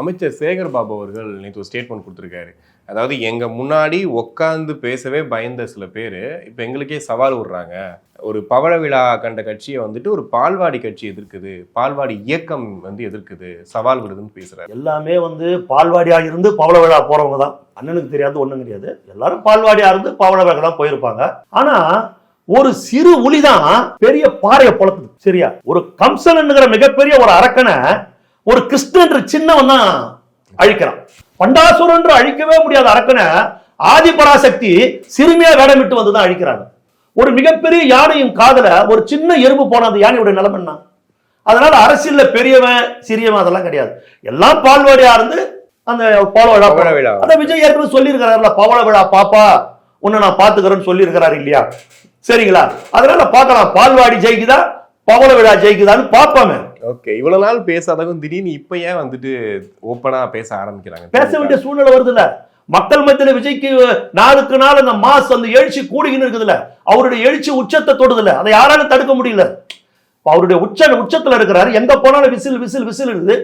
அமைச்சர் சேகர் பாபு அவர்கள் நேற்று ஒரு ஸ்டேட்மெண்ட் கொடுத்துருக்காரு. அதாவது எங்க முன்னாடி உட்காந்து பேசவே பயந்த சில பேர் இப்போ எங்களுக்கே சவால் விடுறாங்க. ஒரு பவள விழா கண்ட கட்சியை வந்துட்டு ஒரு பால்வாடி கட்சி எதிர்க்குது, பால்வாடி இயக்கம் எதிர்க்குது, சவால் விடுதுன்னு பேசுறாரு. எல்லாமே பால்வாடியா இருந்து பவள விழா போறவங்க தான். அண்ணனுக்கு தெரியாது ஒண்ணும் கிடையாது. எல்லாரும் பால்வாடியா இருந்து பவள விழா தான் போயிருப்பாங்க. ஆனா ஒரு சிறு ஒளிதான் பெரிய பாறையை பொளக்குது. சரியா? ஒரு கம்சன் என்கிற மிகப்பெரிய ஒரு அரக்கனை ஒரு கிருஷ்ணன் சின்னவன் தான் அழிக்கிறான். பண்டாசுரன் அழிக்கவே முடியாத அரக்கனை ஆதிபராசக்தி சிறுமியா வேடமிட்டு வந்துதான் அழிக்கிறாங்க. ஒரு மிகப்பெரிய யானையின் காதல ஒரு சின்ன எறும்பு போன அந்த யானையோட நிலைமை என்ன? அதனால அரசியல்ல பெரியவன் சிறியவன் அதெல்லாம் கிடையாது. எல்லாம் பால்வாடியா இருந்து அந்த பவள விழா. அத விஜய் ஏற்கனவே சொல்லி இருக்கிறாருல, பவள விழா பாப்பா உன்னை நான் பாத்துக்கிறேன்னு சொல்லி இருக்கிறாரு இல்லையா? சரிங்களா? அதனால பார்க்கலாம், பால்வாடி ஜெயிக்குதா பவள விழா ஜெயிக்குதான்னு பார்ப்போமே. ஓகே, இவ்வளவு நாள் பேசாதவங்க திடீர்னு இப்ப ஏன் ஓப்பனா பேச ஆரம்பிக்கிறாங்க? பேச வேண்டிய சூழ்நிலை வருதுல்ல. மக்கள் மத்தியில விஜய்க்கு நாளுக்கு நாள் அந்த மாஸ் அந்த எழுச்சி கூடிக்கின்னு இருக்குதுல்ல. அவருடைய எழுச்சி உச்சத்தை தொடுதுல, அதை யாராலும் தடுக்க முடியல. அவருடைய உச்சத்துல இருக்கிறாரு. எங்க போனாலும் விசில் விசில் விசில் இருக்குது.